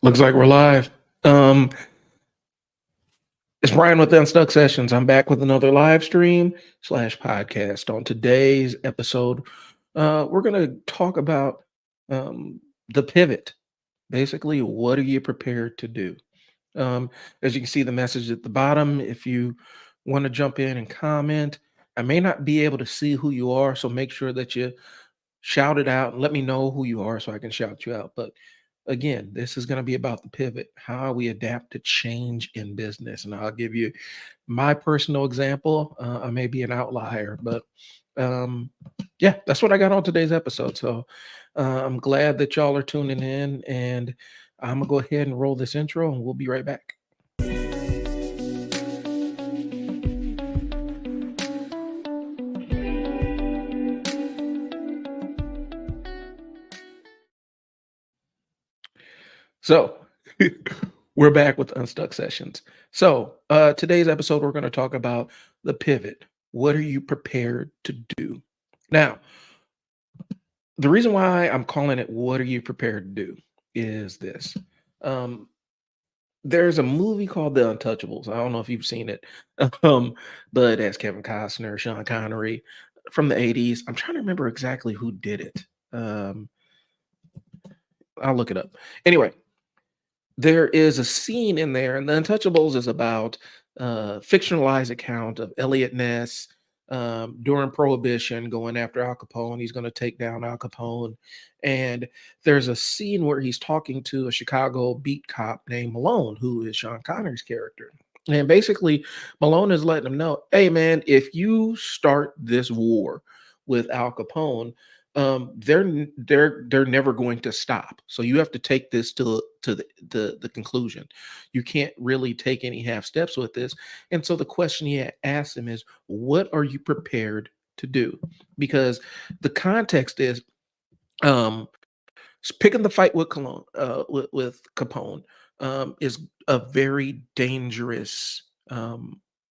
Looks like we're live. Um, it's Brian with the Unstuck Sessions. I'm back with another live stream slash podcast. On today's episode, we're going to talk about the pivot. Basically, what are you prepared to do? As you can see, the message at the bottom. If you want to jump in and comment, I may not be able to see who you are, so make sure that you shout it out and let me know who you are so I can shout you out. But again, this is going to be about the pivot, how we adapt to change in business. And I'll give you my personal example. I may be an outlier, but um, yeah, that's what I got on today's episode. So I'm glad that y'all are tuning in, and I'm going to go ahead and roll this intro and we'll be right back. So we're back with Unstuck Sessions. So today's episode, we're going to talk about the pivot. What are you prepared to do? Now, the reason why I'm calling it "What are you prepared to do" is this. Um, there's a movie called The Untouchables. I don't know if you've seen it, um, but it has Kevin Costner, Sean Connery from the '80s. I'm trying to remember exactly who did it. Um, I'll look it up. Anyway, there is a scene in there, and The Untouchables is about fictionalized account of Elliot Ness during Prohibition going after Al Capone. He's going to take down Al Capone, and there's a scene where he's talking to a Chicago beat cop named Malone, who is Sean Connery's character. And basically, Malone is letting him know, "Hey, man, if you start this war with Al Capone, they're never going to stop. So you have to take this to the conclusion. You can't really take any half steps with this." And so the question he asked him is, "What are you prepared to do?" Because the context is um picking the fight with Cologne, with Capone, is a very dangerous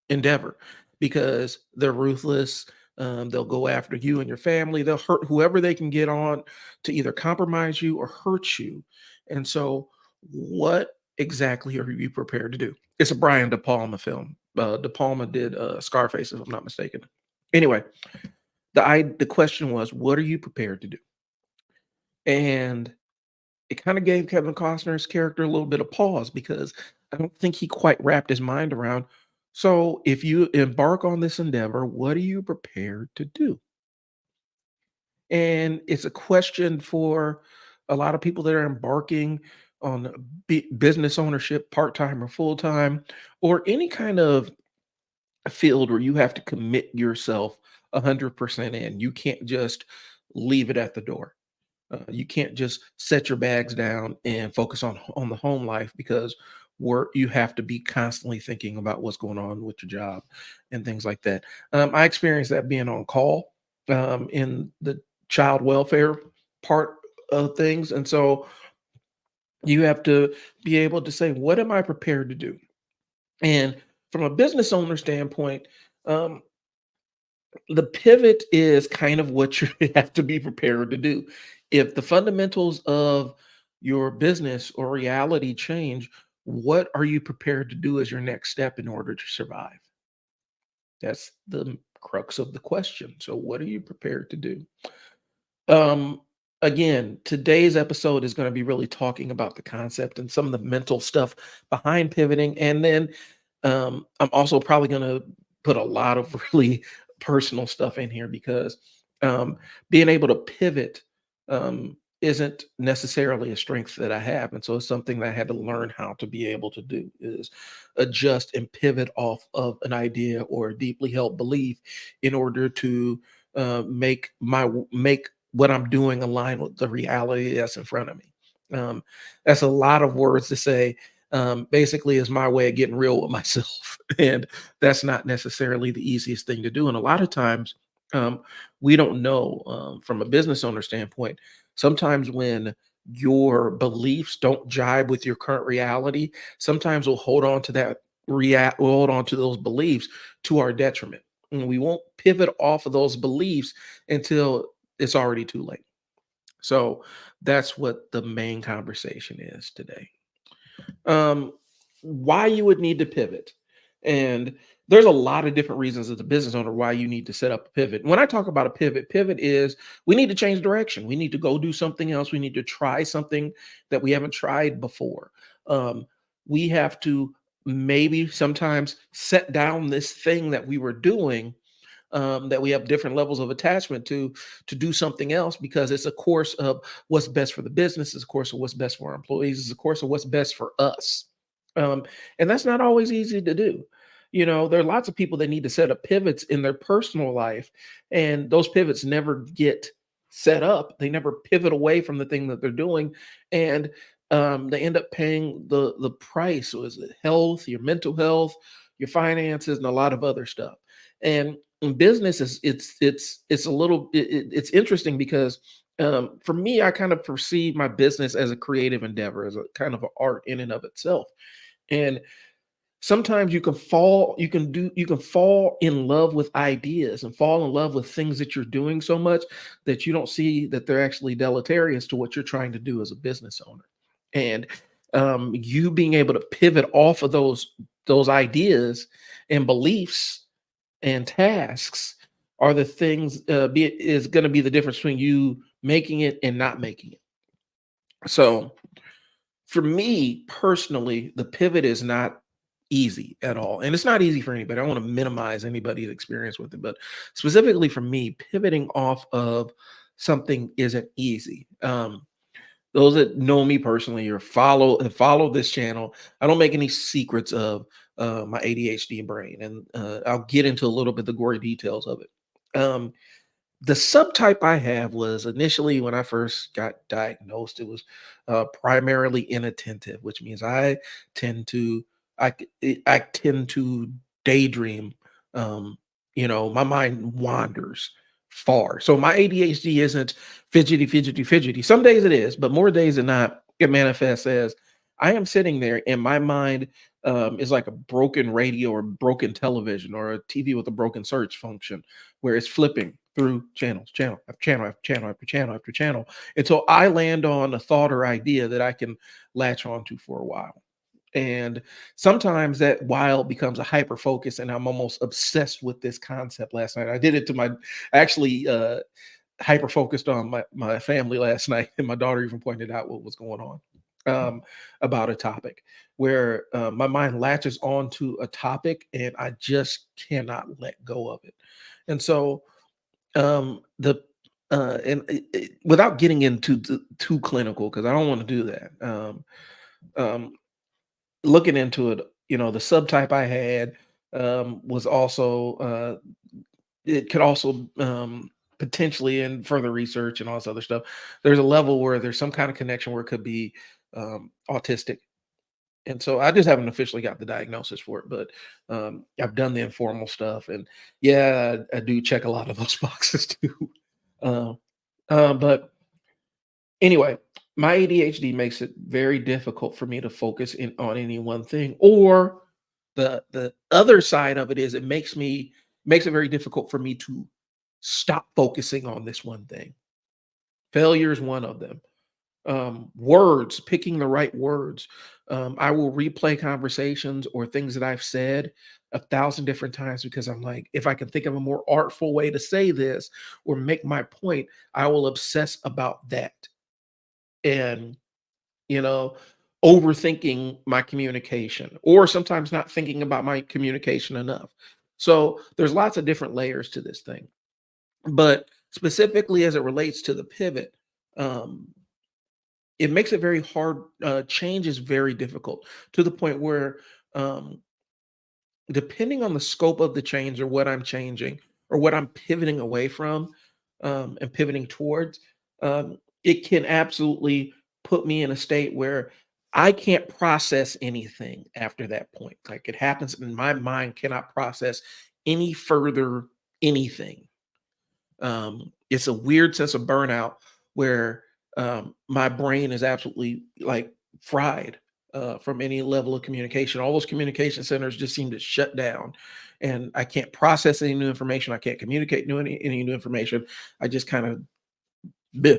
endeavor because they're ruthless. They'll go after you and your family. They'll hurt whoever they can get on to either compromise you or hurt you. And so, what exactly are you prepared to do? It's a Brian De Palma film. De Palma did Scarface, if I'm not mistaken. Anyway, the question was, what are you prepared to do? And it kind of gave Kevin Costner's character a little bit of pause because I don't think he quite wrapped his mind around. So, if you embark on this endeavor, what are you prepared to do? And it's a question for a lot of people that are embarking on business ownership, part time or full time, or any kind of field where you have to commit yourself 100% in. You can't just leave it at the door. You can't just set your bags down and focus on the home life because work you have to be constantly thinking about what's going on with your job and things like that. I experienced that being on call in the child welfare part of things, and so you have to be able to say, "What am I prepared to do?" And from a business owner standpoint, um, the pivot is kind of what you have to be prepared to do. If the fundamentals of your business or reality change, what are you prepared to do as your next step in order to survive? That's the crux of the question. So, what are you prepared to do? Um, Again, today's episode is going to be really talking about the concept and some of the mental stuff behind pivoting. And then I'm also probably going to put a lot of really personal stuff in here because being able to pivot isn't necessarily a strength that I have. And so it's something that I had to learn how to be able to do is adjust and pivot off of an idea or a deeply held belief in order to make what I'm doing align with the reality that's in front of me. That's a lot of words to say. Basically, is my way of getting real with myself, and that's not necessarily the easiest thing to do. And a lot of times, we don't know from a business owner standpoint. Sometimes when your beliefs don't jibe with your current reality, sometimes we'll hold on to we'll hold on to those beliefs to our detriment. And we won't pivot off of those beliefs until it's already too late. So that's what the main conversation is today. um, why you would need to pivot. And there's a lot of different reasons as a business owner why you need to set up a pivot. When I talk about a pivot, pivot is we need to change direction. We need to go do something else. We need to try something that we haven't tried before. Um, we have to maybe sometimes set down this thing that we were doing, that we have different levels of attachment to do something else, because it's a course of what's best for the business, it's a course of what's best for our employees, it's a course of what's best for us. um, and that's not always easy to do. There are lots of people that need to set up pivots in their personal life, and those pivots never get set up. They never pivot away from the thing that they're doing, and they end up paying the price. So is it health, your mental health, your finances, and a lot of other stuff. And in business, is it's a little it's interesting because for me, I kind of perceive my business as a creative endeavor, as a kind of an art in and of itself. And sometimes you can fall in love with ideas and fall in love with things that you're doing so much that you don't see that they're actually deleterious to what you're trying to do as a business owner. And you being able to pivot off of those ideas and beliefs and tasks are the things, is going to be the difference between you making it and not making it. So for me personally, the pivot is not easy at all. And it's not easy for anybody. I don't want to minimize anybody's experience with it, but specifically for me, pivoting off of something isn't easy. Those that know me personally or follow this channel, I don't make any secrets of my ADHD brain, and I'll get into a little bit the gory details of it. The subtype I have was initially when I first got diagnosed, it was primarily inattentive, which means tend to I tend to daydream. Um, my mind wanders far. So my ADHD isn't fidgety, fidgety, fidgety. Some days it is, but more days than not, it manifests as I am sitting there and my mind is like a broken radio or broken television or a TV with a broken search function where it's flipping through channel after channel after channel after channel after channel until I land on a thought or idea that I can latch onto for a while. And sometimes that while becomes a hyper focus, and I'm almost obsessed with this concept. Last night, I did it to my actually hyper focused on my family last night, and my daughter even pointed out what was going on about a topic where my mind latches onto a topic, and I just cannot let go of it. And so the and without getting into too clinical, because I don't want to do that. Um, Looking into it, the subtype I had was also it could also potentially, in further research and all this other stuff, there's a level where there's some kind of connection where it could be autistic. And so I just haven't officially got the diagnosis for it, but I've done the informal stuff, and yeah, I do check a lot of those boxes too. Uh, but anyway, my ADHD makes it very difficult for me to focus in on any one thing. Or the other side of it is makes it very difficult for me to stop focusing on this one thing. Failure is one of them. Words, picking the right words. I will replay conversations or things that I've said 1,000 different times because I'm like, if I can think of a more artful way to say this or make my point, I will obsess about that. And you know, overthinking my communication, or sometimes not thinking about my communication enough. So there's lots of different layers to this thing. But specifically as it relates to the pivot, um, it makes it very hard. Change is very difficult to the point where um, depending on the scope of the change or what I'm changing or what I'm pivoting away from and pivoting towards, it can absolutely put me in a state where I can't process anything after that point. Like it happens, and my mind cannot process any further anything. It's a weird sense of burnout where my brain is absolutely like fried from any level of communication. All those communication centers just seem to shut down, and I can't process any new information. I can't communicate any new information. I just kind of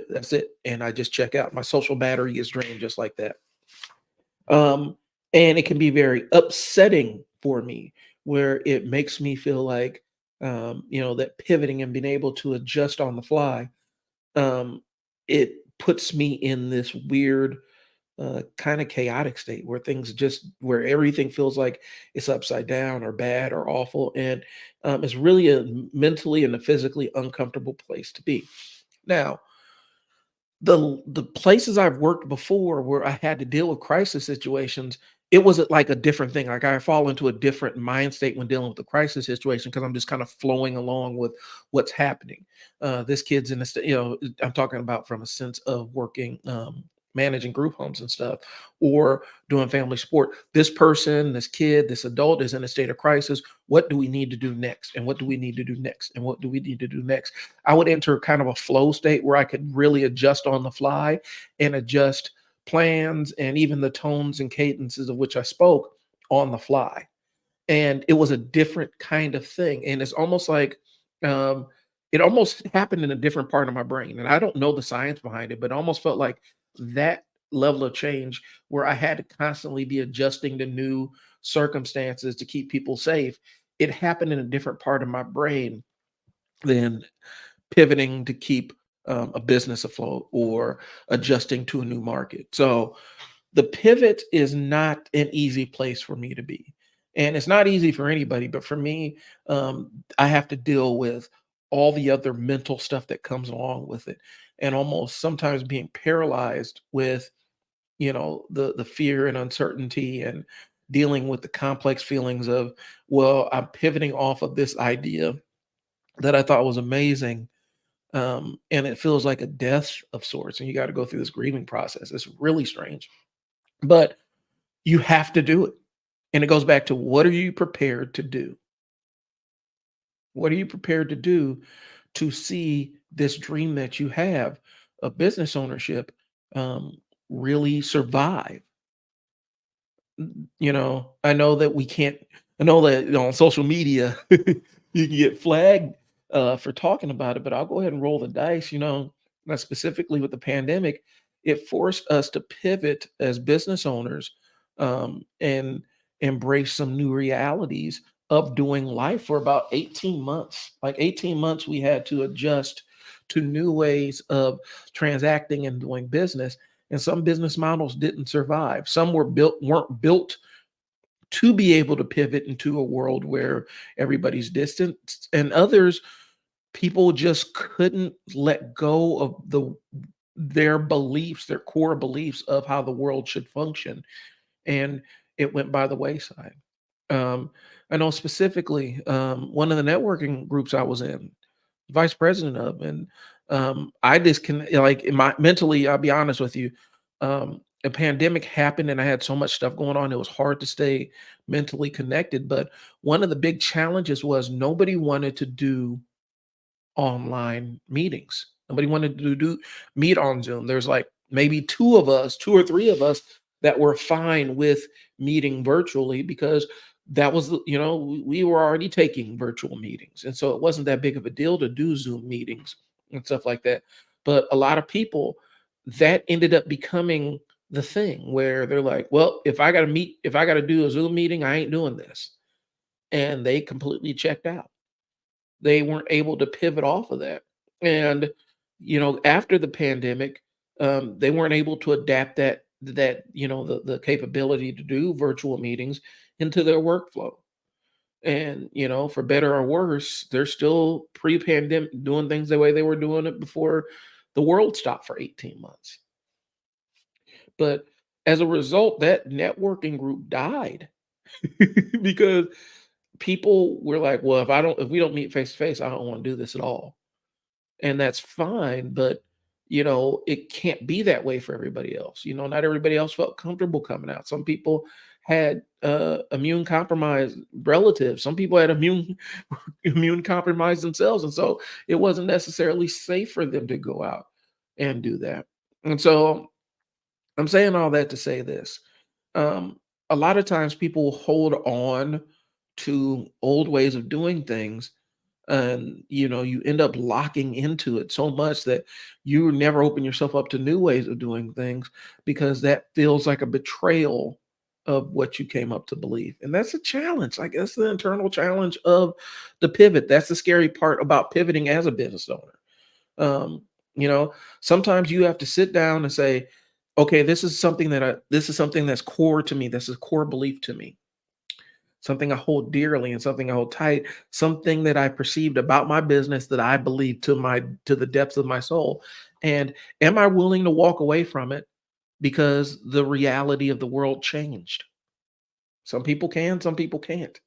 that's it, and I just check out. My social battery is drained just like that. Um, and it can be very upsetting for me, where it makes me feel like, that pivoting and being able to adjust on the fly, um, it puts me in this weird, kind of chaotic state where where everything feels like it's upside down or bad or awful, and it's really a mentally and a physically uncomfortable place to be. Now, the places I've worked before where I had to deal with crisis situations, it was like a different thing. Like I fall into a different mind state when dealing with a crisis situation because I'm just kind of flowing along with what's happening. This kid's in a I'm talking about from a sense of working, managing group homes and stuff, or doing family sport. This person, this kid, this adult is in a state of crisis. What do we need to do next? And what do we need to do next? And what do we need to do next? I would enter kind of a flow state where I could really adjust on the fly and adjust plans and even the tones and cadences of which I spoke on the fly. And it was a different kind of thing. And it's almost like, um, it almost happened in a different part of my brain. And I don't know the science behind it, but it almost felt like that level of change where I had to constantly be adjusting to new circumstances to keep people safe. It happened in a different part of my brain than pivoting to keep, a business afloat or adjusting to a new market. So the pivot is not an easy place for me to be. And it's not easy for anybody, but for me, I have to deal with all the other mental stuff that comes along with it. And almost sometimes being paralyzed with, the fear and uncertainty and dealing with the complex feelings of, well, I'm pivoting off of this idea that I thought was amazing, and it feels like a death of sorts, and you got to go through this grieving process. It's really strange, but you have to do it. And it goes back to, what are you prepared to do? What are you prepared to do to see this dream that you have of business ownership, um, really survive? I know that we can't. I know that, on social media you can get flagged, for talking about it, but I'll go ahead and roll the dice. Specifically with the pandemic, it forced us to pivot as business owners, and embrace some new realities of doing life for about 18 months. Like 18 months, we had to adjust to new ways of transacting and doing business, and some business models didn't survive. Some weren't built to be able to pivot into a world where everybody's distant, and others, people just couldn't let go of their beliefs, their core beliefs of how the world should function, and it went by the wayside. Um, I know specifically, one of the networking groups I was in, vice president of, and I just can, like, in my mentally, I'll be honest with you, a pandemic happened and I had so much stuff going on. It was hard to stay mentally connected. But one of the big challenges was nobody wanted to do online meetings. Nobody wanted to meet on Zoom. There's like maybe two of us, two or three of us, that were fine with meeting virtually because that was we were already taking virtual meetings, and so it wasn't that big of a deal to do Zoom meetings and stuff like that. But a lot of people, that ended up becoming the thing where they're like, well, if I got to do a Zoom meeting, I ain't doing this, and they completely checked out. They weren't able to pivot off of that. And, after the pandemic, they weren't able to adapt the capability to do virtual meetings into their workflow. And, for better or worse, they're still pre-pandemic doing things the way they were doing it before the world stopped for 18 months. But as a result, that networking group died because people were like, well, if we don't meet face to face, I don't want to do this at all. And that's fine, but it can't be that way for everybody else. Not everybody else felt comfortable coming out. Some people had, immune compromised relatives. Some people had immune compromised themselves, and so it wasn't necessarily safe for them to go out and do that. And so I'm saying all that to say this. A lot of times people hold on to old ways of doing things, and you end up locking into it so much that you never open yourself up to new ways of doing things because that feels like a betrayal of what you came up to believe. And that's a challenge. I guess the internal challenge of the pivot. That's the scary part about pivoting as a business owner. Um, you know, sometimes you have to sit down and say, okay, this is something that's core to me. This is a core belief to me, something I hold dearly and something I hold tight, something that I perceived about my business that I believe to the depths of my soul. And am I willing to walk away from it because the reality of the world changed? Some people can, some people can't.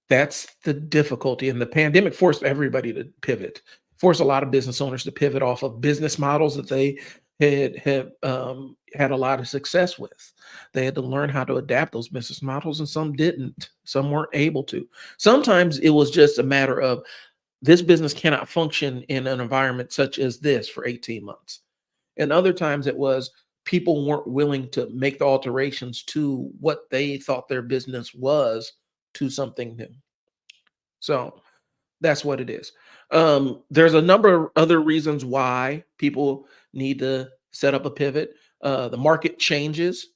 That's the difficulty, and the pandemic forced everybody to pivot, forced a lot of business owners to pivot off of business models that they had a lot of success with. They had to learn how to adapt those business models, and some didn't. Some weren't able to. Sometimes it was just a matter of this business cannot function in an environment such as this for 18 months. And other times it was people weren't willing to make the alterations to what they thought their business was to something new. So that's what it is. There's a number of other reasons why people need to set up a pivot. The market changes.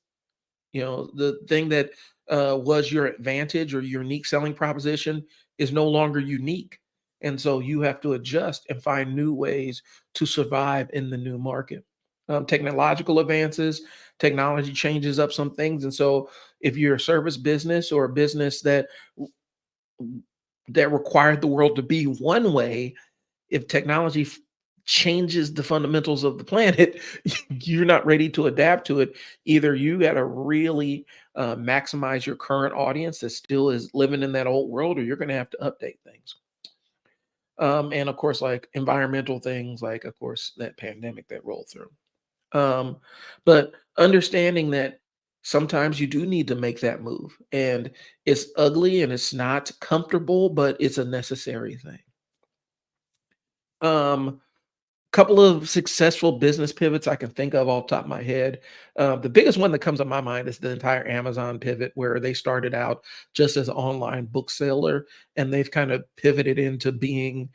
The thing that was your advantage or your unique selling proposition is no longer unique. And so you have to adjust and find new ways to survive in the new market. Technological advances, technology changes up some things. And so if you're a service business or a business that required the world to be one way, if technology changes the fundamentals of the planet, you're not ready to adapt to it. Either you got to really maximize your current audience that still is living in that old world, or you're going to have to update things. And of course, like environmental things, like, of course, that pandemic that rolled through. Um, but understanding that sometimes you do need to make that move, and it's ugly and it's not comfortable, but it's a necessary thing. Um, Couple of successful business pivots I can think of off the top of my head. The biggest one that comes to my mind is the entire Amazon pivot, where they started out just as an online bookseller, and they've kind of pivoted into being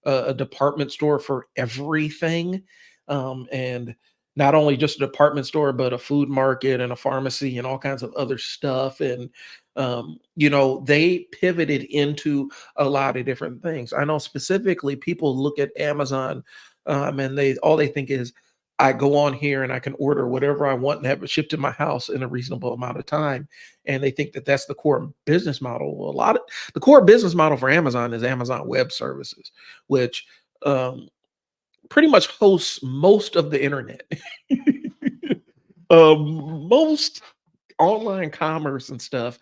a department store for everything. And not only just a department store, but a food market and a pharmacy and all kinds of other stuff. And they pivoted into a lot of different things. I know specifically people look at Amazon, and they think is, I go on here and I can order whatever I want and have it shipped to my house in a reasonable amount of time, and they think that that's the core business model. Well, the core business model for Amazon is Amazon Web Services, which pretty much hosts most of the internet. Most online commerce and stuff,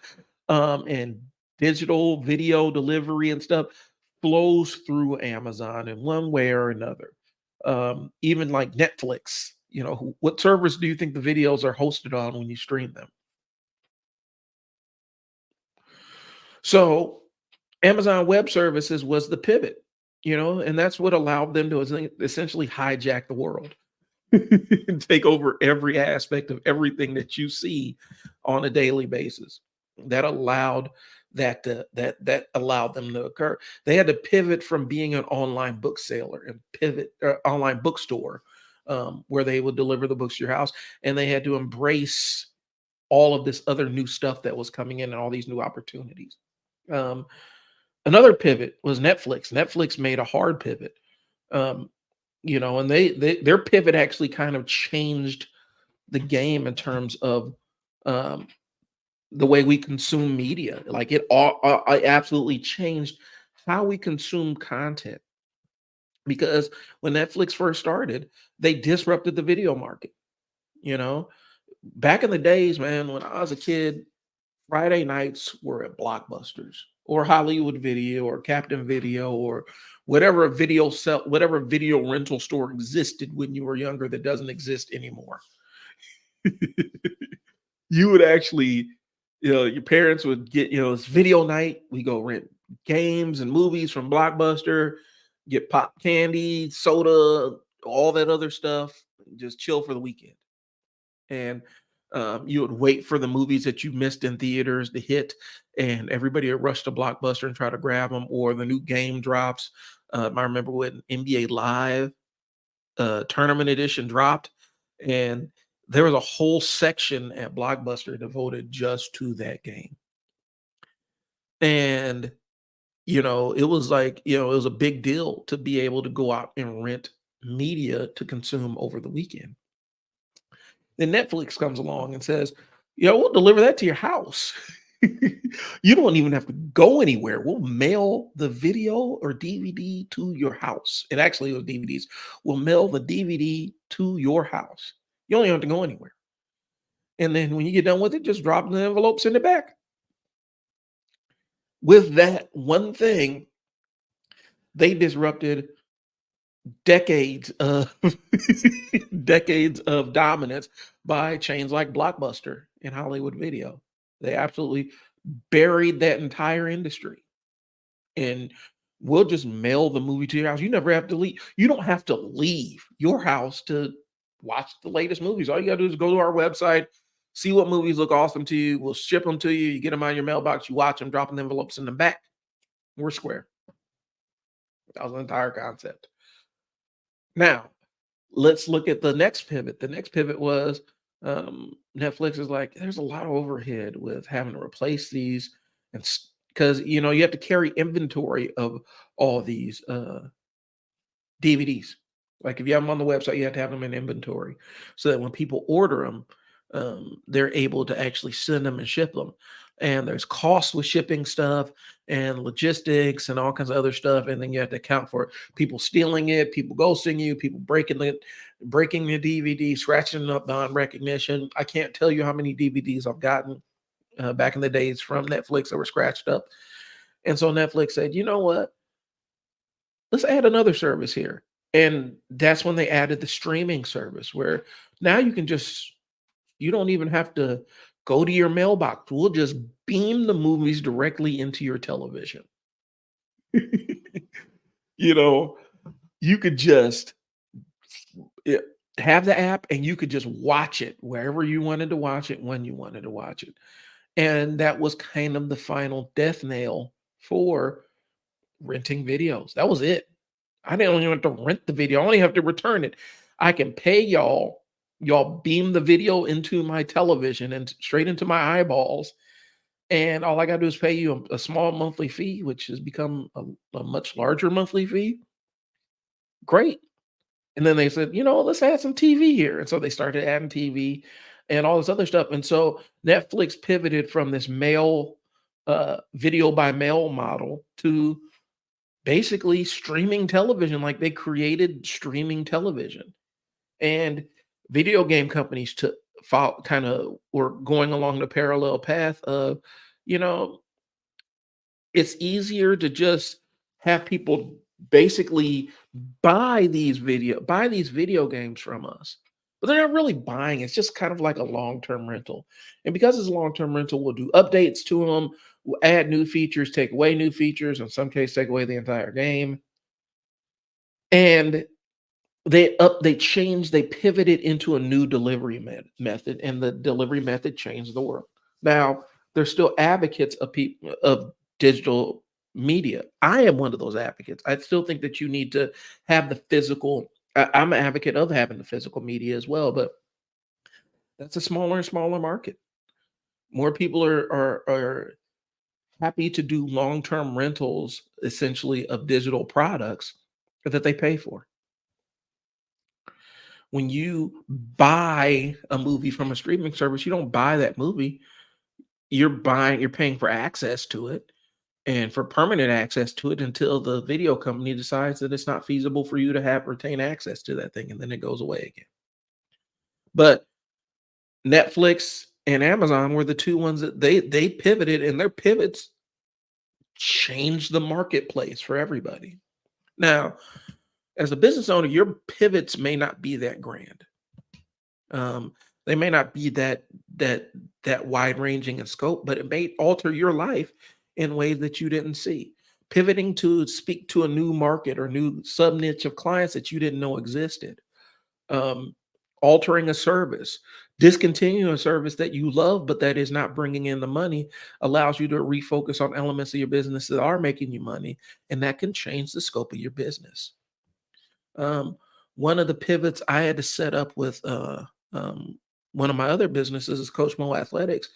and digital video delivery and stuff flows through Amazon in one way or another. Even like Netflix, what servers do you think the videos are hosted on when you stream them? So Amazon Web Services was the pivot, and that's what allowed them to essentially hijack the world. Take over every aspect of everything that you see on a daily basis. That allowed that allowed them to occur. They had to pivot from being an online bookseller and pivot online bookstore, where they would deliver the books to your house, and they had to embrace all of this other new stuff that was coming in and all these new opportunities. Um, Another pivot was Netflix. Netflix made a hard pivot. Um, and their pivot actually kind of changed the game in terms of um, the way we consume media. Like it absolutely changed how we consume content, because when Netflix first started, they disrupted the video market. You know, Back in the days, man, when I was a kid, Friday nights were at Blockbusters or Hollywood Video or Captain Video or whatever video rental store existed when you were younger that doesn't exist anymore. You would actually, your parents would get, it's video night. We go rent games and movies from Blockbuster, get pop candy, soda, all that other stuff, just chill for the weekend. And you would wait for the movies that you missed in theaters to hit, and everybody would rush to Blockbuster and try to grab them, or the new game drops. I remember when NBA Live Tournament Edition dropped, and There was a whole section at Blockbuster devoted just to that game. And, it was like, it was a big deal to be able to go out and rent media to consume over the weekend. Then Netflix comes along and says, we'll deliver that to your house. You don't even have to go anywhere. We'll mail the video or DVD to your house. It actually was DVDs. We'll mail the DVD to your house. You don't even have to go anywhere. And then when you get done with it, just drop the envelope, send it back. With that one thing, they disrupted decades of decades of dominance by chains like Blockbuster and Hollywood Video. They absolutely buried that entire industry. And we'll just mail the movie to your house. You never have to leave. You don't have to leave your house to watch the latest movies. All you gotta do is go to our website, see what movies look awesome to you. We'll ship them to you. You get them out of your mailbox. You watch them, drop in envelopes in the back. We're square. That was the entire concept. Now, let's look at the next pivot. The next pivot was Netflix is like, there's a lot of overhead with having to replace these, and because you have to carry inventory of all these DVDs. Like if you have them on the website, you have to have them in inventory so that when people order them, they're able to actually send them and ship them. And there's costs with shipping stuff and logistics and all kinds of other stuff. And then you have to account for people stealing it, people ghosting you, people breaking the DVD, scratching it up beyond recognition. I can't tell you how many DVDs I've gotten back in the days from Netflix that were scratched up. And so Netflix said, you know what? Let's add another service here. And that's when they added the streaming service where now you don't even have to go to your mailbox. We'll just beam the movies directly into your television. you know, you could just eh, have the app and you could just watch it wherever you wanted to watch it, when you wanted to watch it. And that was kind of the final death nail for renting videos. That was it. I didn't even have to rent the video. I only have to return it. I can pay y'all. Y'all beam the video into my television and straight into my eyeballs. And all I got to do is pay you a small monthly fee, which has become a much larger monthly fee. Great. And then they said, let's add some TV here. And so they started adding TV and all this other stuff. And so Netflix pivoted from this video by mail model to basically streaming television. Like they created streaming television, and video game companies kind of were going along the parallel path of, you know, it's easier to just have people basically buy these video games from us. But they're not really buying. It's just kind of like a long-term rental. And because it's a long-term rental, we'll do updates to them, we'll add new features, take away new features, in some cases take away the entire game. And they pivoted into a new delivery method, and the delivery method changed the world. Now, there's still advocates of digital media. I am one of those advocates. I still think that you need to have the physical. I'm an advocate of having the physical media as well, but that's a smaller and smaller market. More people are happy to do long-term rentals, essentially, of digital products that they pay for. When you buy a movie from a streaming service, you don't buy that movie. You're paying for access to it and for permanent access to it until the video company decides that it's not feasible for you to have retain access to that thing, and then it goes away again. But Netflix and Amazon were the two ones that they pivoted, and their pivots changed the marketplace for everybody. Now, as a business owner, your pivots may not be that grand. They may not be that wide ranging in scope, but it may alter your life in ways that you didn't see. Pivoting to speak to a new market or new sub niche of clients that you didn't know existed. Um, Altering a service, discontinuing a service that you love but that is not bringing in the money allows you to refocus on elements of your business that are making you money, and that can change the scope of your business. Um, One of the pivots I had to set up with one of my other businesses is Coach Mo Athletics.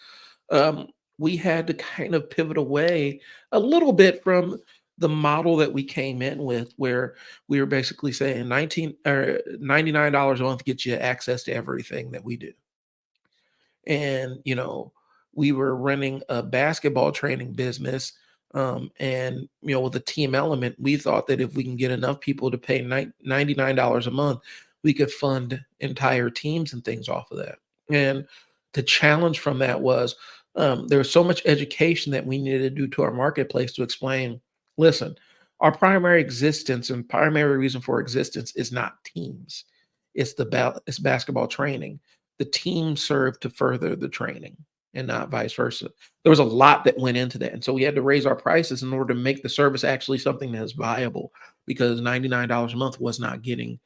um, we had to kind of pivot away a little bit from the model that we came in with, where we were basically saying 19 or $99 a month gets you access to everything that we do. And we were running a basketball training business, and with a team element, we thought that if we can get enough people to pay $99 a month, we could fund entire teams and things off of that. And the challenge from that was, there was so much education that we needed to do to our marketplace to explain, listen, our primary existence and primary reason for existence is not teams, it's basketball training. The team served to further the training and not vice versa. There was a lot that went into that. And so we had to raise our prices in order to make the service actually something that's viable, because $99 a month was not getting,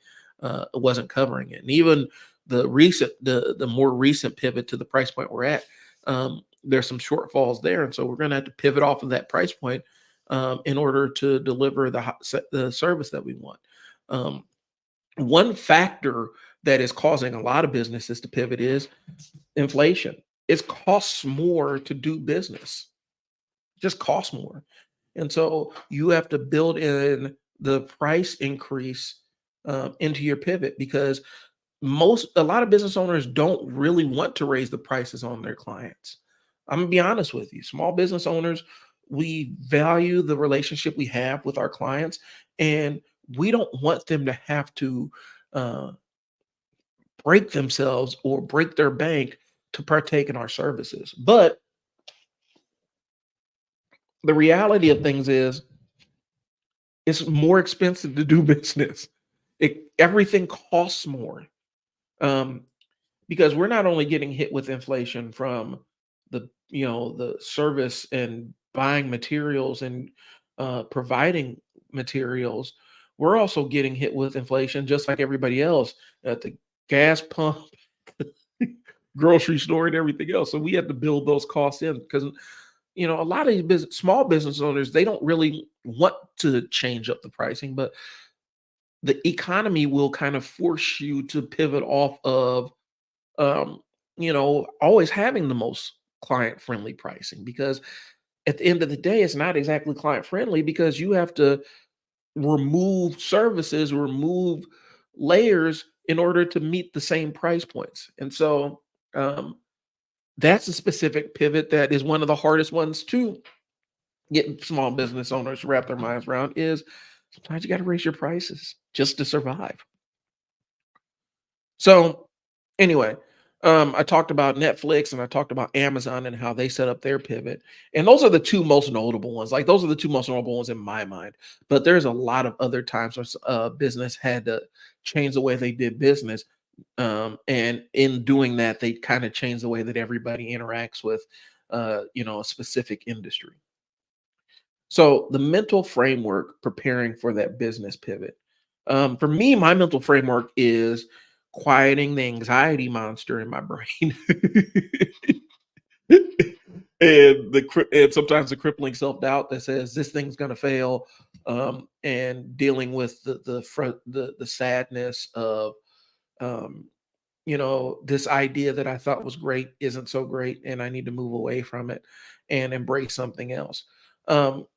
wasn't covering it. And even the more recent pivot to the price point we're at, there's some shortfalls there. And so we're going to have to pivot off of that price point, in order to deliver the service that we want. Um, One factor that is causing a lot of businesses to pivot is inflation. It costs more to do business. It just costs more. And so you have to build in the price increase, into your pivot, because a lot of business owners don't really want to raise the prices on their clients. I'm gonna be honest with you. Small business owners, we value the relationship we have with our clients, and we don't want them to have to uh, break themselves or break their bank to partake in our services. But the reality of things is, it's more expensive to do business. Everything costs more. Um, because we're not only getting hit with inflation from the service and buying materials and providing materials, we're also getting hit with inflation just like everybody else at the gas pump, grocery store, and everything else. So we have to build those costs in, because a lot of these small business owners, they don't really want to change up the pricing, but the economy will kind of force you to pivot off of, always having the most client friendly pricing, because at the end of the day, it's not exactly client friendly, because you have to remove services, remove layers in order to meet the same price points. And so, um, that's a specific pivot that is one of the hardest ones to get small business owners to wrap their minds around, is sometimes you got to raise your prices just to survive. So anyway, I talked about Netflix and I talked about Amazon and how they set up their pivot. And those are the two most notable ones. Like, those are the two most notable ones in my mind. But there's a lot of other times where business had to change the way they did business. And in doing that, they kind of changed the way that everybody interacts with, a specific industry. So the mental framework preparing for that business pivot. For me, my mental framework is quieting the anxiety monster in my brain. And sometimes the crippling self-doubt that says this thing's going to fail, and dealing with the sadness of, um, this idea that I thought was great isn't so great, and I need to move away from it and embrace something else. Um,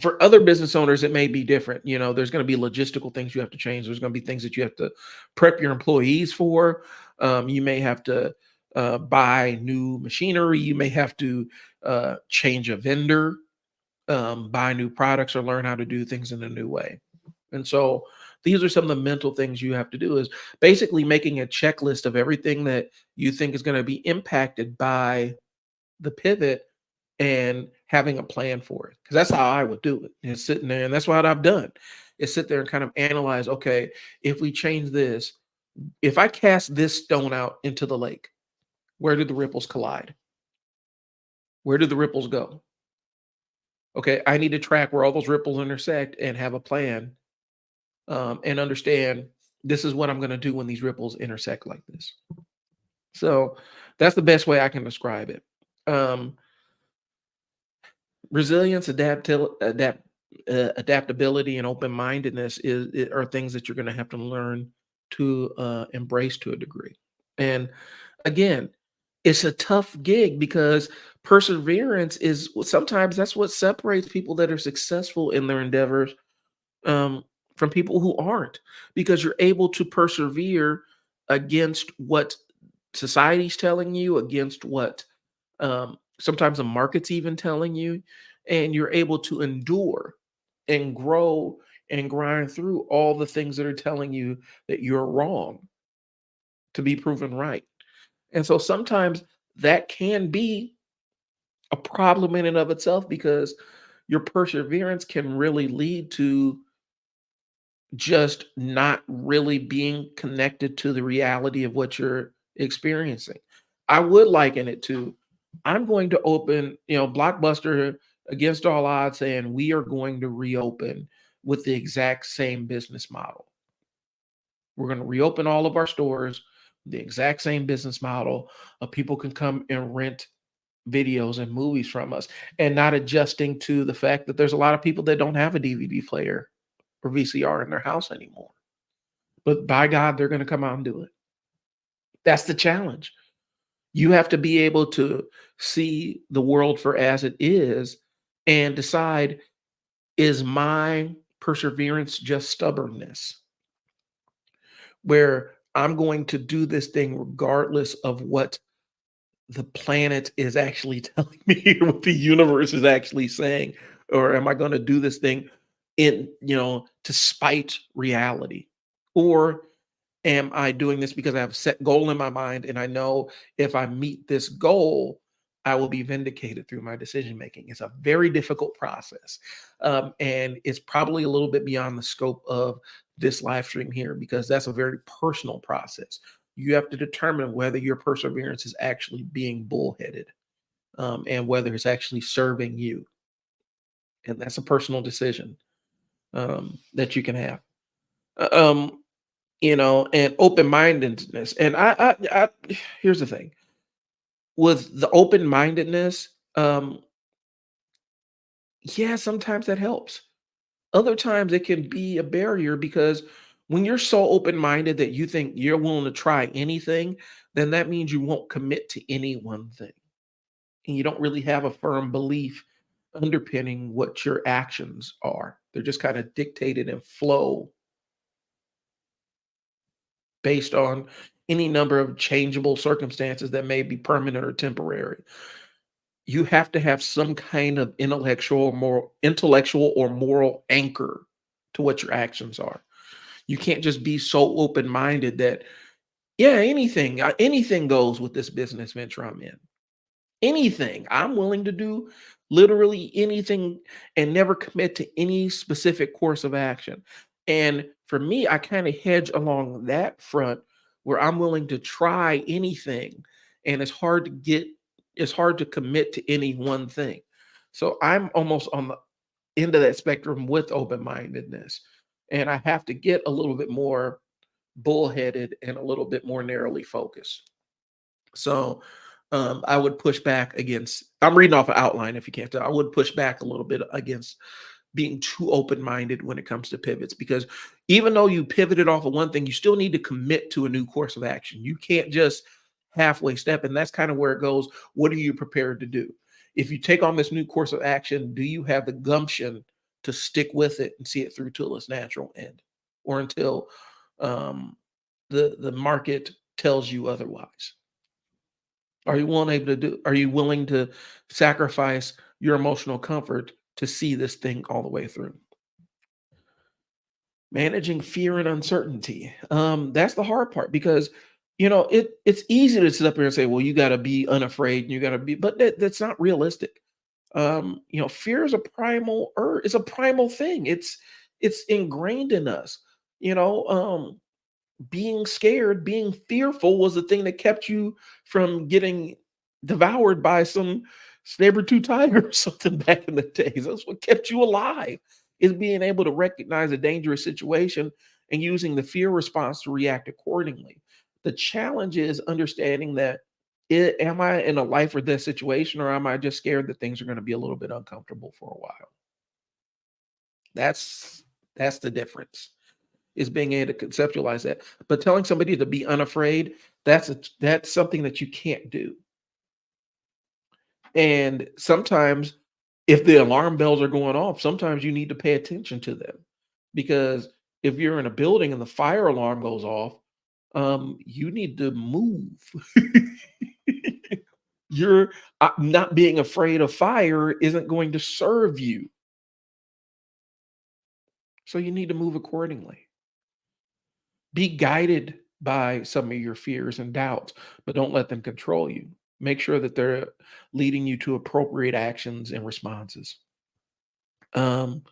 for other business owners, it may be different. There's going to be logistical things you have to change. There's going to be things that you have to prep your employees for. You may have to buy new machinery. You may have to change a vendor, buy new products, or learn how to do things in a new way. And so these are some of the mental things you have to do, is basically making a checklist of everything that you think is going to be impacted by the pivot, and having a plan for it. Because that's how I would do it. And sitting there, and that's what I've done, is sit there and kind of analyze, okay, if we change this, if I cast this stone out into the lake, where did the ripples collide? Where did the ripples go? Okay, I need to track where all those ripples intersect and have a plan, and understand this is what I'm going to do when these ripples intersect like this. So that's the best way I can describe it. Um, Resilience, adaptability, and open-mindedness are things that you're going to have to learn to embrace to a degree. And again, it's a tough gig because perseverance is sometimes that's what separates people that are successful in their endeavors um, from people who aren't, because you're able to persevere against what society's telling you, against what sometimes the market's even telling you, and you're able to endure and grow and grind through all the things that are telling you that you're wrong to be proven right. And so sometimes that can be a problem in and of itself because your perseverance can really lead to just not really being connected to the reality of what you're experiencing. I would liken it to I'm going to open, Blockbuster against all odds saying we are going to reopen with the exact same business model. We're going to reopen all of our stores, the exact same business model. People can come and rent videos and movies from us and not adjusting to the fact that there's a lot of people that don't have a DVD player or VCR in their house anymore. But by God, they're going to come out and do it. That's the challenge. You have to be able to see the world for as it is and decide, is my perseverance just stubbornness? Where I'm going to do this thing regardless of what the planet is actually telling me, what the universe is actually saying, or am I going to do this thing to spite reality? Or am I doing this because I have a set goal in my mind and I know if I meet this goal, I will be vindicated through my decision making? It's a very difficult process. And it's probably a little bit beyond the scope of this live stream here because that's a very personal process. You have to determine whether your perseverance is actually being bullheaded and whether it's actually serving you. And that's a personal decision that you can have. Uh, Um, and open-mindedness. And I here's the thing with the open-mindedness, yeah, sometimes that helps. Other times it can be a barrier because when you're so open-minded that you think you're willing to try anything, then that means you won't commit to any one thing. And you don't really have a firm belief underpinning what your actions are. They're just kind of dictated and flow based on any number of changeable circumstances that may be permanent or temporary. You have to have some kind of intellectual or moral anchor to what your actions are. You can't just be so open-minded that, yeah, anything goes with this business venture I'm in. Anything. I'm willing to do literally anything and never commit to any specific course of action. And for me, I kind of hedge along that front where I'm willing to try anything. And it's hard to commit to any one thing. So I'm almost on the end of that spectrum with open-mindedness. And I have to get a little bit more bullheaded and a little bit more narrowly focused. So I would push back against, I'm reading off an outline if you can't tell. I would push back a little bit against being too open-minded when it comes to pivots because even though you pivoted off of one thing, you still need to commit to a new course of action. You can't just halfway step. And that's kind of where it goes. What are you prepared to do? If you take on this new course of action, do you have the gumption to stick with it and see it through till its natural end or until um, the market tells you otherwise? Are you willing to sacrifice your emotional comfort to see this thing all the way through? Managing fear and uncertainty. That's the hard part because it's easy to sit up here and say, well, you gotta be unafraid and you gotta be, but that's not realistic. Fear is a it's a primal thing. It's ingrained in us. You know, being scared, being fearful was the thing that kept you from getting devoured by some saber-tooth tiger or something back in the days. That's what kept you alive, is being able to recognize a dangerous situation and using the fear response to react accordingly. The challenge is understanding that am I in a life or death situation, or am I just scared that things are going to be a little bit uncomfortable for a while? That's that's the difference. is being able to conceptualize that. But telling somebody to be unafraid, that's something that you can't do. And sometimes if the alarm bells are going off, sometimes you need to pay attention to them. Because if you're in a building and the fire alarm goes off, you need to move. You're not being afraid of fire isn't going to serve you. So you need to move accordingly. Be guided by some of your fears and doubts, but don't let them control you. Make sure that they're leading you to appropriate actions and responses. Um,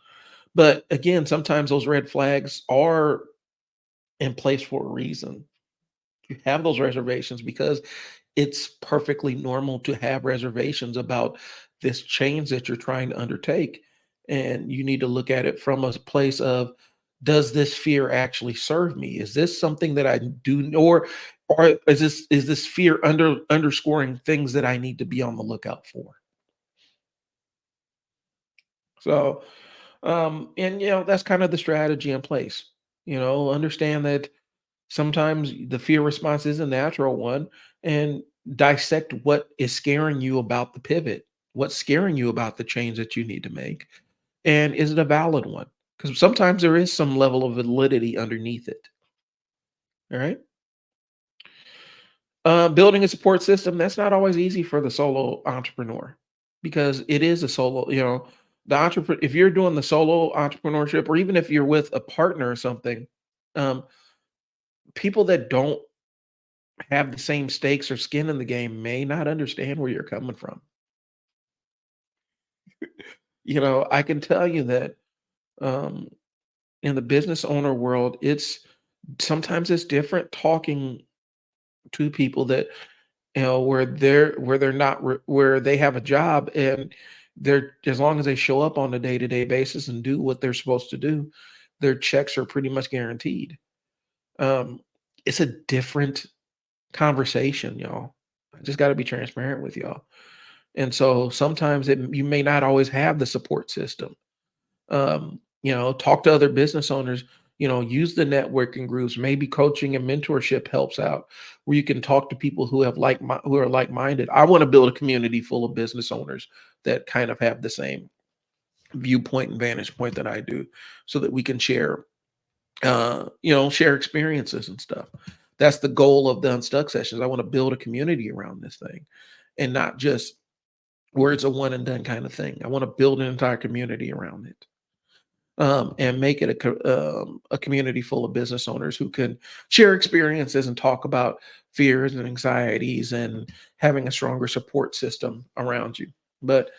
but again, sometimes those red flags are in place for a reason. You have those reservations because it's perfectly normal to have reservations about this change that you're trying to undertake. And you need to look at it from a place of, does this fear actually serve me? Is this something that I do, or is this fear underscoring things that I need to be on the lookout for? So, and that's kind of the strategy in place. Understand that sometimes the fear response is a natural one, and dissect what is scaring you about the pivot. What's scaring you about the change that you need to make? And is it a valid one? Because sometimes there is some level of validity underneath it. All right. Building a support system, that's not always easy for the solo entrepreneur because it is a solo, the entrepreneur, if you're doing the solo entrepreneurship, or even if you're with a partner or something, um, people that don't have the same stakes or skin in the game may not understand where you're coming from. I can tell you that um, in the business owner world, sometimes it's different talking to people that where they're not where they have a job, and they're, as long as they show up on a day-to-day basis and do what they're supposed to do, their checks are pretty much guaranteed. Um, it's a different conversation, y'all. I just got to be transparent with y'all. And so sometimes you may not always have the support system. Talk to other business owners, use the networking groups. Maybe coaching and mentorship helps out, where you can talk to people who are like-minded. I want to build a community full of business owners that kind of have the same viewpoint and vantage point that I do, so that we can share experiences and stuff. That's the goal of the Unstuck sessions. I want to build a community around this thing, and not just where it's a one and done kind of thing. I want to build an entire community around it, and make it a community full of business owners who can share experiences and talk about fears and anxieties, and having a stronger support system around you. But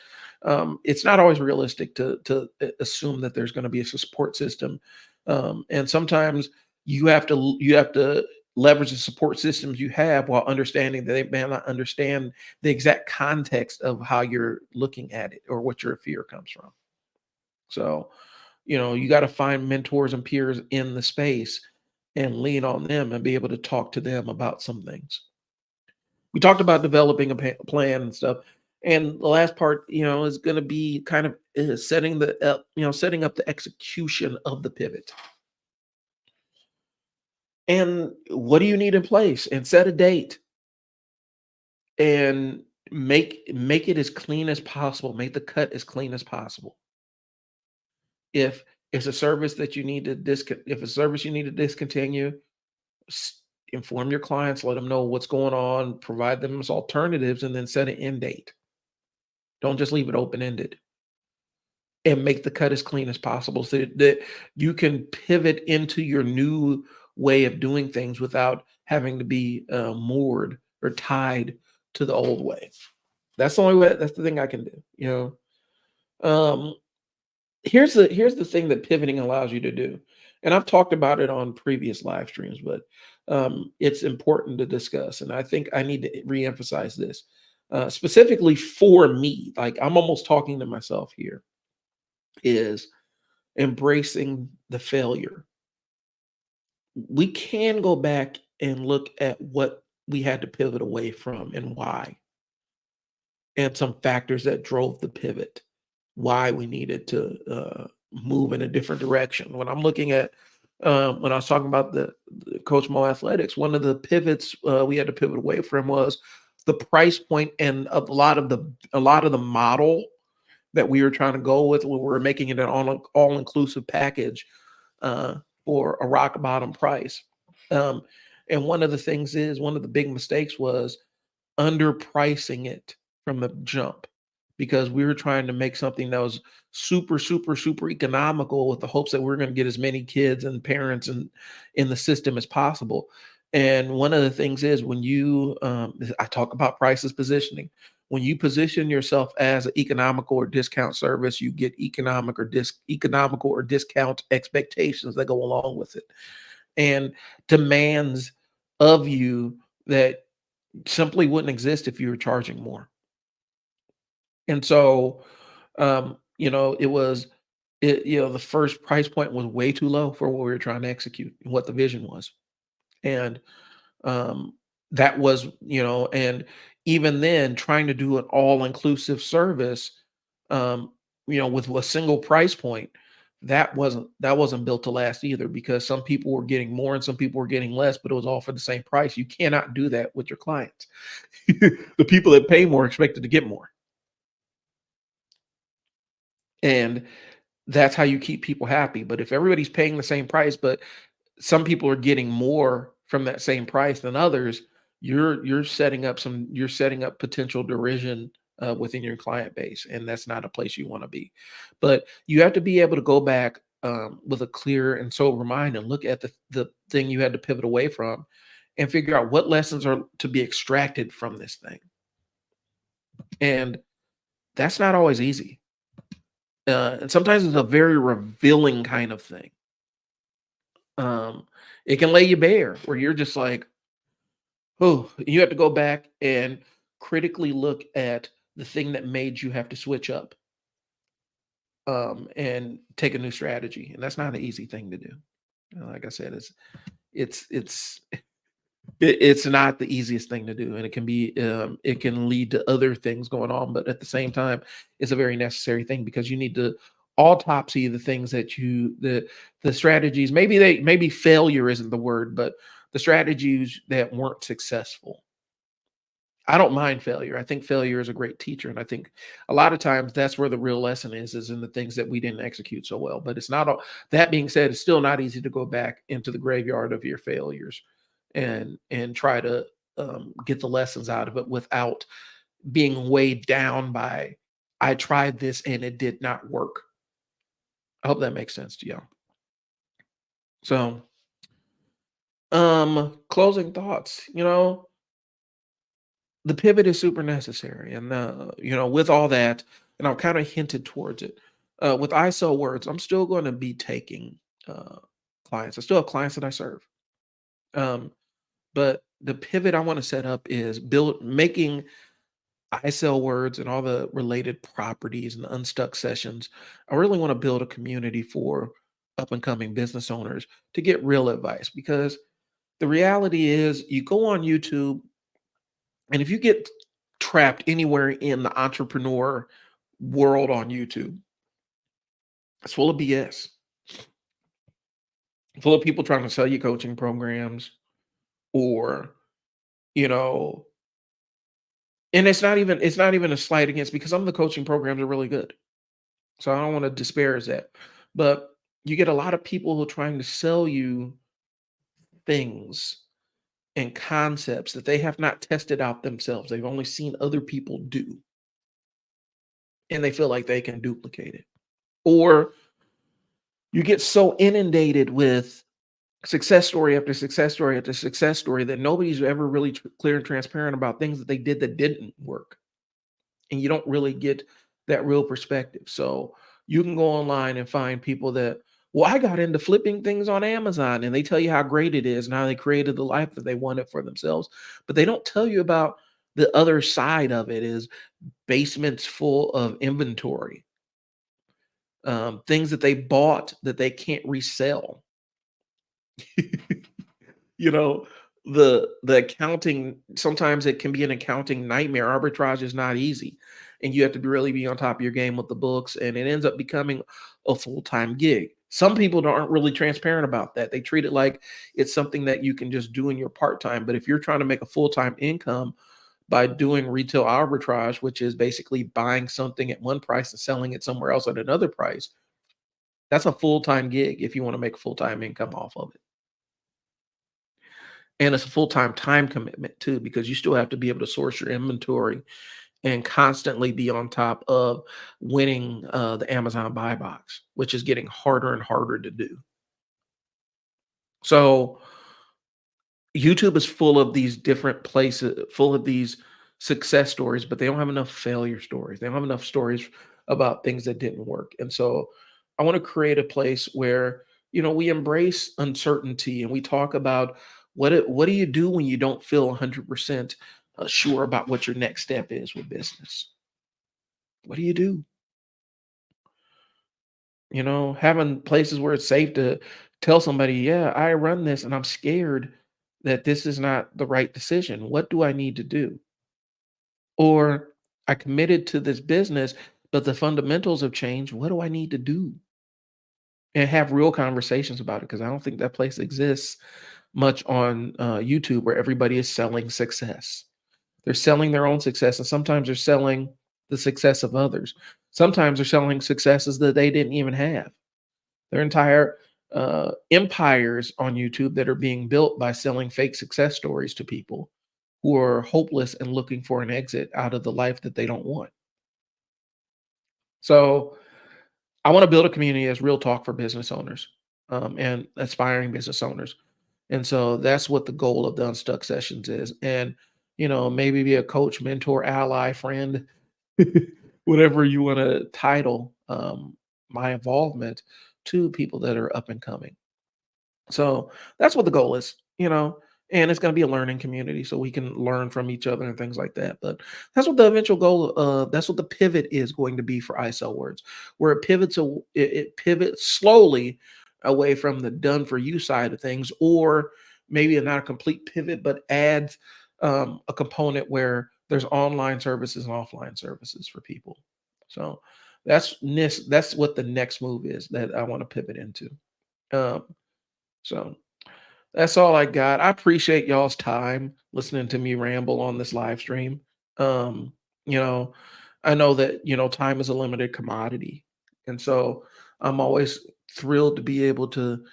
it's not always realistic to assume that there's going to be a support system, and sometimes you have to leverage the support systems you have while understanding that they may not understand the exact context of how you're looking at it or what your fear comes from. So, you got to find mentors and peers in the space and lean on them and be able to talk to them about some things. We talked about developing a plan and stuff. And the last part, is going to be kind of setting up the execution of the pivot. And what do you need in place? And set a date, and make it as clean as possible. Make the cut as clean as possible. If it's a service that you need to if a service you need to discontinue, inform your clients, let them know what's going on, provide them as alternatives, and then set an end date. Don't just leave it open ended, and make the cut as clean as possible so that you can pivot into your new way of doing things without having to be moored or tied to the old way. That's the only way. That's the thing I can do. Um, here's the thing that pivoting allows you to do, and I've talked about it on previous live streams, but it's important to discuss, and I think I need to reemphasize this, specifically for me. Like, I'm almost talking to myself here, is embracing the failure. We can go back and look at what we had to pivot away from and why, and some factors that drove the pivot, why we needed to move in a different direction. When I'm looking at When I was talking about the Coach Mo Athletics, one of the pivots we had to pivot away from was the price point and a lot of the model that we were trying to go with when we were making it an all inclusive package uh, for a rock bottom price. Um, and one of the big mistakes was underpricing it from the jump because we were trying to make something that was super, super, super economical with the hopes that we're going to get as many kids and parents and in the system as possible. And one of the things is when I talk about prices positioning. When you position yourself as an economical or discount service, you get economical or discount expectations that go along with it, and demands of you that simply wouldn't exist if you were charging more. And so, it was the first price point was way too low for what we were trying to execute and what the vision was. And um, that was, and even then trying to do an all-inclusive service, with a single price point, that wasn't built to last either because some people were getting more and some people were getting less, but it was all for the same price. You cannot do that with your clients. The people that pay more expected to get more. And that's how you keep people happy. But if everybody's paying the same price, but some people are getting more from that same price than others, you're setting up potential derision within your client base, and that's not a place you want to be. But you have to be able to go back with a clear and sober mind and look at the thing you had to pivot away from, and figure out what lessons are to be extracted from this thing. And that's not always easy. And sometimes it's a very revealing kind of thing. It can lay you bare where you're just like, oh, you have to go back and critically look at the thing that made you have to switch up and take a new strategy. And that's not an easy thing to do. Like I said, it's it's not the easiest thing to do, and it can lead to other things going on, but at the same time, it's a very necessary thing because you need to autopsy the things that the strategies, maybe failure isn't the word, but the strategies that weren't successful. I don't mind failure. I think failure is a great teacher, and I think a lot of times that's where the real lesson is in the things that we didn't execute so well. But it's not all. That being said, it's still not easy to go back into the graveyard of your failures and try to get the lessons out of it without being weighed down by I tried this and it did not work. I hope that makes sense to you. So, closing thoughts. The pivot is super necessary, and with all that, and I've kind of hinted towards it. With I sell words, I'm still going to be taking uh, clients. I still have clients that I serve. Um, but the pivot I want to set up is build making I sell words and all the related properties and the unstuck sessions. I really want to build a community for up and coming business owners to get real advice because the reality is you go on YouTube, and if you get trapped anywhere in the entrepreneur world on YouTube, it's full of BS, full of people trying to sell you coaching programs or, you know, and it's not even a slight against because some of the coaching programs are really good. So I don't want to disparage that. But you get a lot of people who are trying to sell you things and concepts that they have not tested out themselves. They've only seen other people do, and they feel like they can duplicate it. Or you get so inundated with success story after success story after success story that nobody's ever really clear and transparent about things that they did that didn't work. And you don't really get that real perspective. So you can go online and find people that, well, I got into flipping things on Amazon, and they tell you how great it is and how they created the life that they wanted for themselves. But they don't tell you about the other side of it is basements full of inventory, things that they bought that they can't resell. you know, the accounting, sometimes it can be an accounting nightmare. Arbitrage is not easy. And you have to really be on top of your game with the books, and it ends up becoming a full-time gig. Some people aren't really transparent about that. They treat it like it's something that you can just do in your part time. But if you're trying to make a full time income by doing retail arbitrage, which is basically buying something at one price and selling it somewhere else at another price, that's a full time gig if you want to make a full time income off of it. And it's a full time commitment too, because you still have to be able to source your inventory and constantly be on top of winning the Amazon buy box, which is getting harder and harder to do. So YouTube is full of these different places, full of these success stories, but they don't have enough failure stories. They don't have enough stories about things that didn't work. And so I want to create a place where, we embrace uncertainty and we talk about what do you do when you don't feel 100% sure about what your next step is with business? What do you do? Having places where it's safe to tell somebody, yeah, I run this and I'm scared that this is not the right decision. What do I need to do? Or I committed to this business, but the fundamentals have changed. What do I need to do? And have real conversations about it, because I don't think that place exists much on YouTube where everybody is selling success. They're selling their own success, and sometimes they're selling the success of others. Sometimes they're selling successes that they didn't even have. There are entire empires on YouTube that are being built by selling fake success stories to people who are hopeless and looking for an exit out of the life that they don't want. So I want to build a community as real talk for business owners and aspiring business owners. And so that's what the goal of the Unstuck sessions is. And, maybe be a coach, mentor, ally, friend, whatever you want to title my involvement to people that are up and coming. So that's what the goal is, and it's going to be a learning community so we can learn from each other and things like that. But that's what the eventual goal, that's what the pivot is going to be for ISO words, where it pivots slowly away from the done for you side of things, or maybe not a complete pivot, but adds a component where there's online services and offline services for people. So that's what the next move is that I want to pivot into. Um, so that's all I got. I appreciate y'all's time listening to me ramble on this live stream. Um, you know, I know that, time is a limited commodity. And so I'm always thrilled to be able to,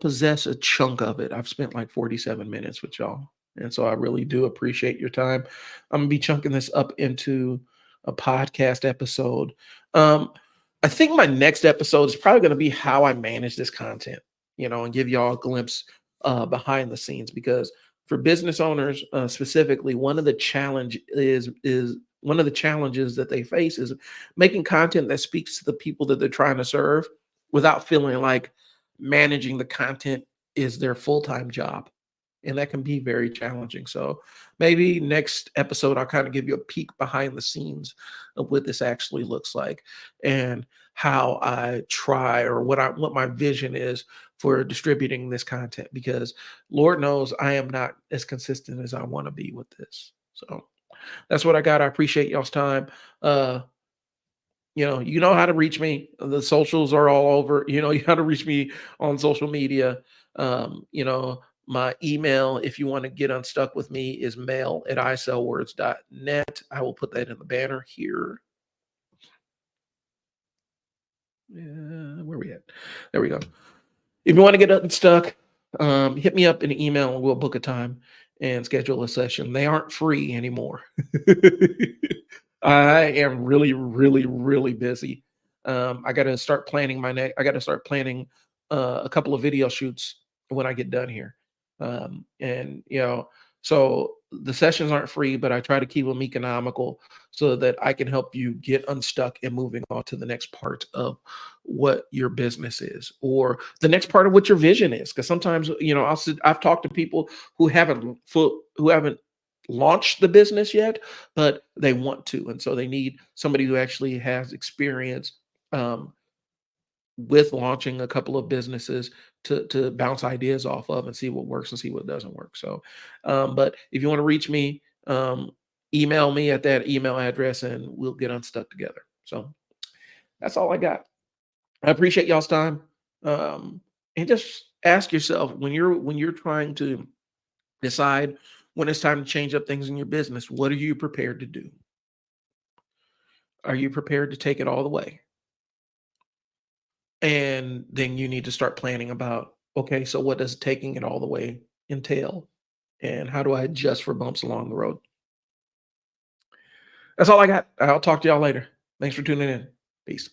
possess a chunk of it. I've spent like 47 minutes with y'all. And so I really do appreciate your time. I'm gonna be chunking this up into a podcast episode. Um, I think my next episode is probably gonna be how I manage this content, and give y'all a glimpse behind the scenes, because for business owners specifically, one of the challenges that they face is making content that speaks to the people that they're trying to serve without feeling like managing the content is their full-time job. And that can be very challenging. So maybe next episode, I'll kind of give you a peek behind the scenes of what this actually looks like and how I try, or what my vision is for distributing this content, because Lord knows I am not as consistent as I want to be with this. So that's what I got. I appreciate y'all's time. You know how to reach me. The socials are all over. You how to reach me on social media. My email, if you want to get unstuck with me, is mail@isellwords.net. I will put that in the banner here. Where we at? There we go. If you want to get unstuck, hit me up in an email and we'll book a time and schedule a session. They aren't free anymore. I am really, really, really busy. I got to start planning I got to start planning a couple of video shoots when I get done here. And so the sessions aren't free, but I try to keep them economical so that I can help you get unstuck and moving on to the next part of what your business is, or the next part of what your vision is. Because sometimes, I've talked to people who haven't launched the business yet, but they want to, and so they need somebody who actually has experience um, with launching a couple of businesses to bounce ideas off of and see what works and see what doesn't work. So, but if you want to reach me, email me at that email address, and we'll get unstuck together. So that's all I got. I appreciate y'all's time. Um, and just ask yourself when you're trying to decide when it's time to change up things in your business, what are you prepared to do? Are you prepared to take it all the way? And then you need to start planning about, okay, so what does taking it all the way entail? And how do I adjust for bumps along the road? That's all I got. I'll talk to y'all later. Thanks for tuning in. Peace.